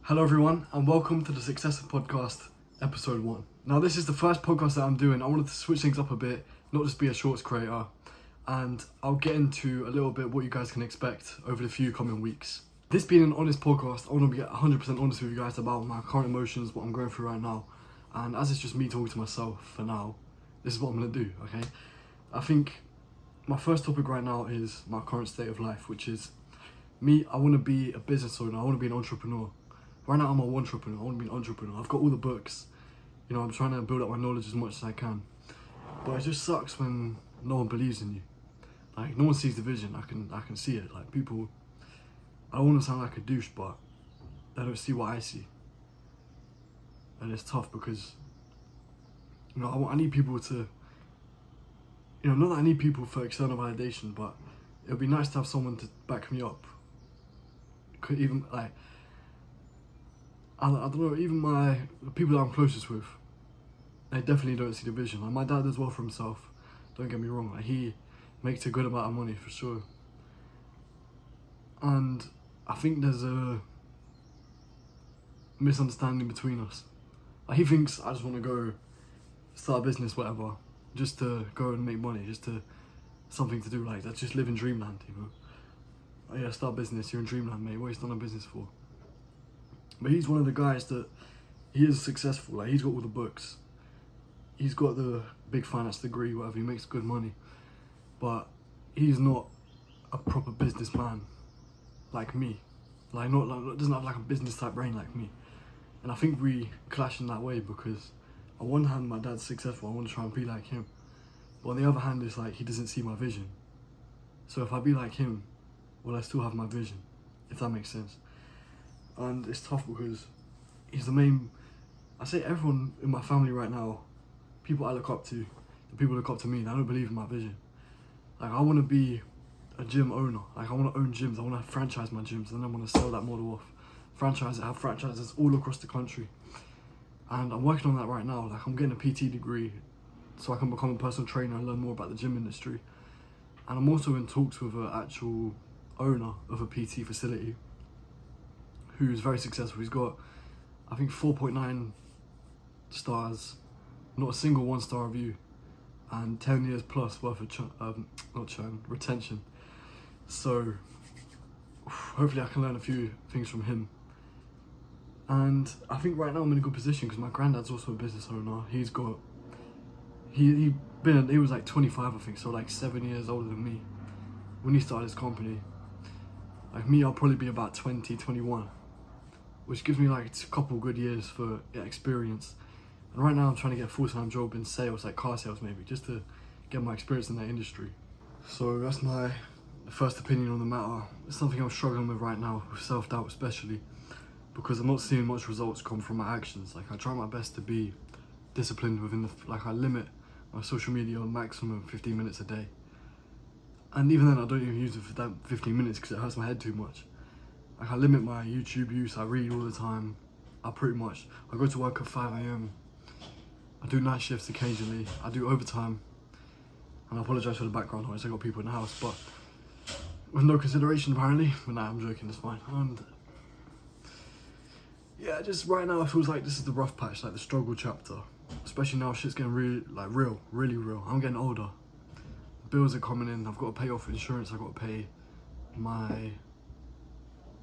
Hello everyone and welcome to the Successor podcast, episode 1. Now this is the first podcast that I'm doing. I wanted to switch things up a bit, not just be a shorts creator, and I'll get into a little bit what you guys can expect over the few coming weeks. This being an honest podcast, I want to be 100% honest with you guys about my current emotions, what I'm going through right now, and as it's just me talking to myself for now, this is what I'm going to do, okay? I think my first topic right now is my current state of life, which is me. I want to be a business owner, I want to be an entrepreneur. Right now I'm an entrepreneur, I want to be an entrepreneur. I've got all the books, I'm trying to build up my knowledge as much as I can. But it just sucks when no one believes in you. Like, no one sees the vision, I can see it. Like, people, I don't want to sound like a douche, but they don't see what I see. And it's tough because, I need people to, not that I need people for external validation, but it would be nice to have someone to back me up. Could even, like, I don't know, even the people that I'm closest with, they definitely don't see the vision. Like, my dad does well for himself, don't get me wrong, like, he makes a good amount of money for sure. And I think there's a misunderstanding between us. Like, he thinks I just want to go start a business, whatever, just to go and make money, just to, something to do, like, that's just live in dreamland, Oh yeah, start a business, you're in dreamland, mate, what are you starting a business for? But he's one of the guys that, he is successful, like, he's got all the books. He's got the big finance degree, whatever, he makes good money. But he's not a proper businessman like me. Like, doesn't have like a business type brain like me. And I think we clash in that way because on one hand, my dad's successful, I want to try and be like him. But on the other hand, it's like, he doesn't see my vision. So if I be like him, will I still have my vision? If that makes sense. And it's tough because he's the main, I say everyone in my family right now, people I look up to, the people look up to me, they don't believe in my vision. Like, I want to be a gym owner. Like, I want to own gyms, I want to franchise my gyms, and then I want to sell that model off. Have franchises all across the country. And I'm working on that right now. Like, I'm getting a PT degree so I can become a personal trainer and learn more about the gym industry. And I'm also in talks with an actual owner of a PT facility who's very successful. He's got, I think, 4.9 stars, not a single 1-star review, and 10 years plus worth of retention. So hopefully I can learn a few things from him. And I think right now I'm in a good position because my granddad's also a business owner. He's got, he was like 25, I think, so like 7 years older than me when he started his company. Like me, I'll probably be about 20, 21. Which gives me like a couple good years for experience. And right now I'm trying to get a full-time job in sales, like car sales maybe, just to get my experience in that industry. So that's my first opinion on the matter. It's something I'm struggling with right now, with self-doubt especially, because I'm not seeing much results come from my actions. Like, I try my best to be disciplined within I limit my social media on maximum 15 minutes a day. And even then I don't even use it for that 15 minutes because it hurts my head too much. Like, I limit my YouTube use, I read all the time. I go to work at 5 AM. I do night shifts occasionally, I do overtime. And I apologise for the background noise, I got people in the house, but with no consideration apparently. But nah, I'm joking, it's fine. And yeah, just right now it feels like this is the rough patch, like the struggle chapter. Especially now shit's getting really real. I'm getting older. Bills are coming in, I've got to pay off insurance, I've got to pay my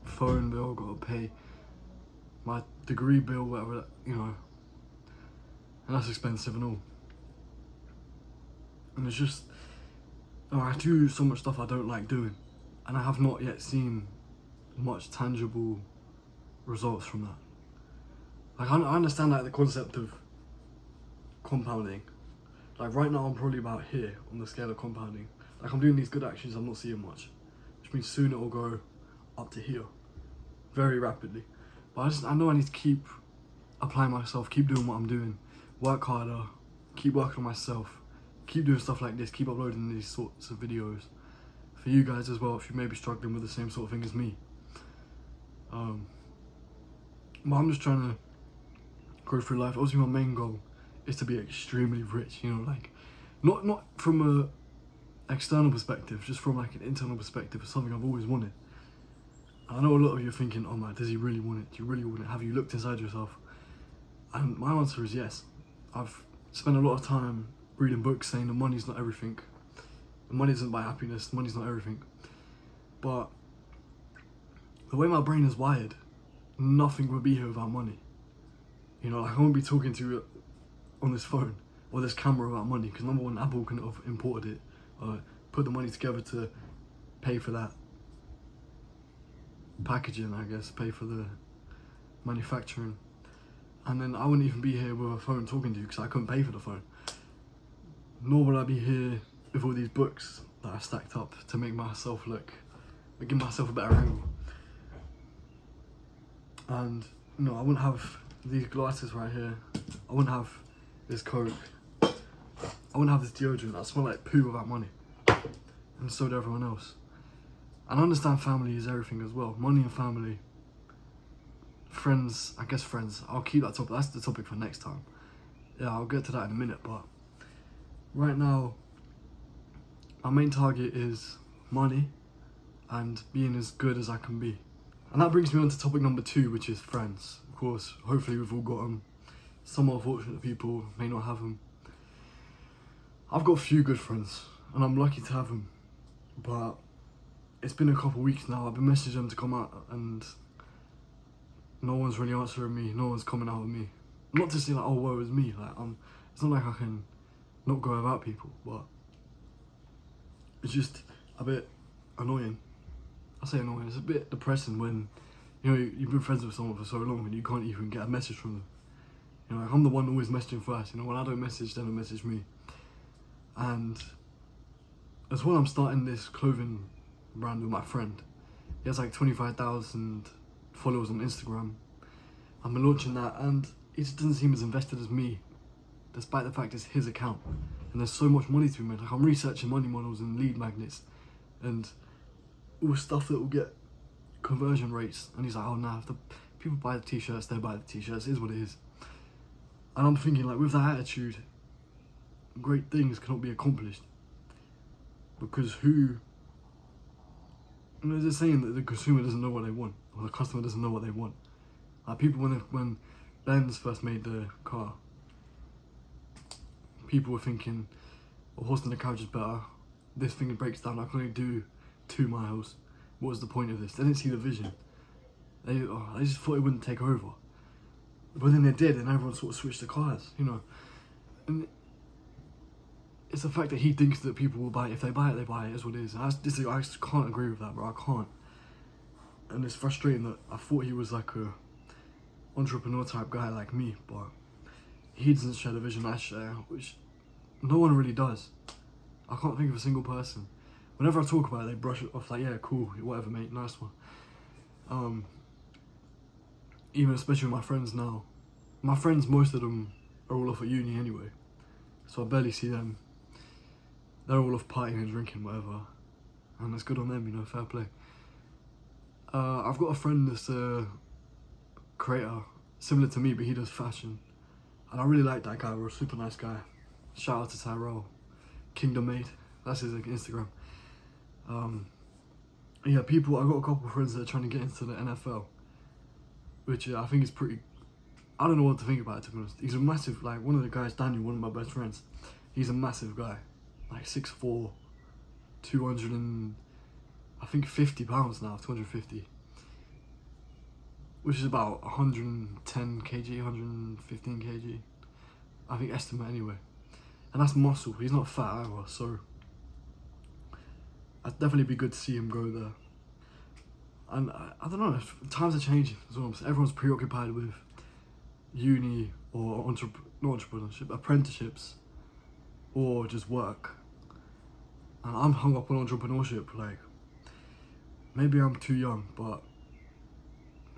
phone bill, I've got to pay my degree bill, whatever, and that's expensive and all. And it's just, I do so much stuff I don't like doing, and I have not yet seen much tangible results from that. Like, I understand like the concept of compounding. Like, right now I'm probably about here on the scale of compounding. Like, I'm doing these good actions, I'm not seeing much, which means soon it will go up to here very rapidly. But I know I need to keep applying myself, keep doing what I'm doing, work harder, keep working on myself, keep doing stuff like this, keep uploading these sorts of videos for you guys as well if you may be struggling with the same sort of thing as me. But I'm just trying to go through life. Obviously my main goal is to be extremely rich, like, not from a external perspective, just from like an internal perspective. It's something I've always wanted. And I know a lot of you are thinking, oh man, does he really want it? Do you really want it? Have you looked inside yourself? And my answer is yes. I've spent a lot of time reading books saying that money's not everything. Money doesn't buy happiness, money's not everything. But the way my brain is wired, nothing would be here without money. You know, like I won't be talking to you on this phone or this camera without money, because number one, Apple couldn't have imported it or put the money together to pay for that packaging, I guess, pay for the manufacturing. And then I wouldn't even be here with a phone talking to you because I couldn't pay for the phone. Nor would I be here with all these books that I stacked up to make myself give myself a better angle. And you know, I wouldn't have these glasses right here. I wouldn't have this Coke. I wouldn't have this deodorant. I smell like poo without money. And so do everyone else. And I understand family is everything as well. Money and family. Friends, I guess friends. I'll keep that topic. That's the topic for next time. Yeah, I'll get to that in a minute, but right now, my main target is money and being as good as I can be. And that brings me on to topic number 2, which is friends. Of course, hopefully we've all got them. Some more fortunate people may not have them. I've got a few good friends, and I'm lucky to have them. But it's been a couple of weeks now. I've been messaging them to come out, and no one's really answering me. No one's coming out with me. Not to say like, oh, woe is me. Like, it's not like I can not go about people, but it's just a bit annoying. I say annoying. It's a bit depressing when, you know, you've been friends with someone for so long and you can't even get a message from them. You know, like I'm the one always messaging first. You know, when I don't message, they don't message me. And as well, I'm starting this clothing brand with my friend. He has like 25,000 followers on Instagram. I'm launching that, and he just doesn't seem as invested as me, despite the fact it's his account. And there's so much money to be made. Like I'm researching money models and lead magnets, and all stuff that will get conversion rates. And he's like, oh nah, if the people buy the t-shirts, they buy the t-shirts. It is what it is. And I'm thinking, like, with that attitude, great things cannot be accomplished. Because you know, they're saying that the consumer doesn't know what they want, or the customer doesn't know what they want. Like people, when Benz first made the car, people were thinking, a horse in the carriage is better. This thing breaks down, I can only do 2 miles. What was the point of this? They didn't see the vision. They just thought it wouldn't take over. But then they did, and everyone sort of switched the cars, you know. And it's the fact that he thinks that people will buy it. If they buy it, they buy it. It's what it is. And I just can't agree with that, bro. I can't. And it's frustrating that I thought he was like a entrepreneur type guy like me, but he doesn't share the vision I share, which no one really does. I can't think of a single person. Whenever I talk about it, they brush it off like, yeah, cool, whatever, mate, nice one. Even especially with my friends now. My friends, most of them are all off at uni anyway, so I barely see them. They're all off partying and drinking, whatever, and it's good on them, you know, fair play. I've got a friend that's a creator, similar to me, but he does fashion, and I really like that guy. We're a super nice guy. Shout out to Tyrell, Kingdom Made, that's his Instagram. Yeah, I've got a couple of friends that are trying to get into the NFL, which I think is pretty, I don't know what to think about it, to be honest. He's a massive, like, one of the guys, Daniel, one of my best friends, he's a massive guy, like 6'4", 200 and, I think 50 pounds now, 250, which is about 110 kg, 115 kg, I think, estimate anyway. And that's muscle, he's not fat either, so I'd definitely be good to see him go there. And I don't know, times are changing as well. Everyone's preoccupied with uni or not entrepreneurship, apprenticeships, or just work. And I'm hung up on entrepreneurship. Like, maybe I'm too young, but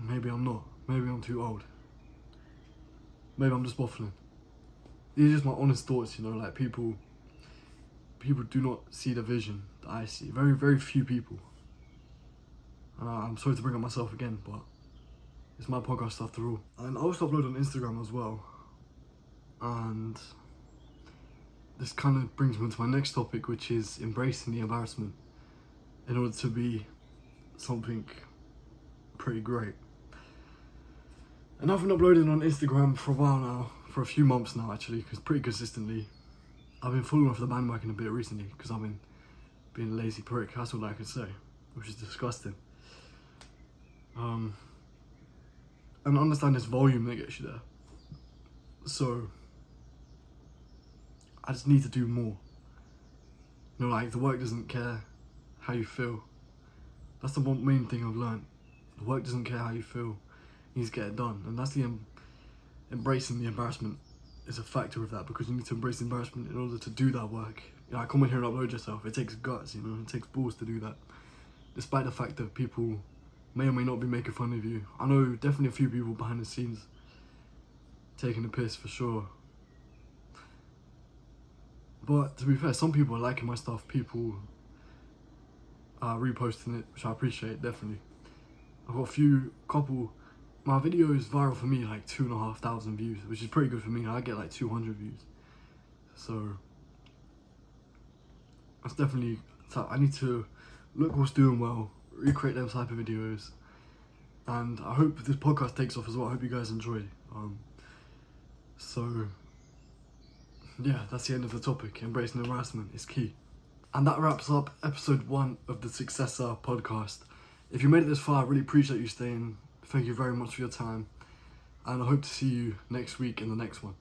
maybe I'm not. Maybe I'm too old. Maybe I'm just waffling. These are just my honest thoughts, you know, like people do not see the vision that I see. Very, very few people. I'm sorry to bring up myself again, but it's my podcast after all. And I also upload on Instagram as well. And this kind of brings me to my next topic, which is embracing the embarrassment in order to be something pretty great. And I've been uploading on Instagram for a while now, for a few months now actually, because pretty consistently. I've been falling off the bandwagon a bit recently because I've been being a lazy prick, that's all I can say, which is disgusting. And I understand this volume that gets you there. So, I just need to do more. You know, like, the work doesn't care how you feel. That's the one main thing I've learned. The work doesn't care how you feel. You need to get it done. And that's the embracing the embarrassment is a factor of that, because you need to embrace the embarrassment in order to do that work. You know, like, come in here and upload yourself. It takes guts, you know, it takes balls to do that. Despite the fact that people may or may not be making fun of you. I know definitely a few people behind the scenes taking the piss for sure. But to be fair, some people are liking my stuff, people are reposting it, which I appreciate, definitely. I've got my video is viral for me, like 2,500 views, which is pretty good for me. I get like 200 views. So, that's definitely, I need to look what's doing well, recreate them type of videos. And I hope this podcast takes off as well. I hope you guys enjoy. So, yeah, that's the end of the topic. Embracing harassment is key. And that wraps up episode 1 of the Successor podcast. If you made it this far, I really appreciate you staying. Thank you very much for your time. And I hope to see you next week in the next one.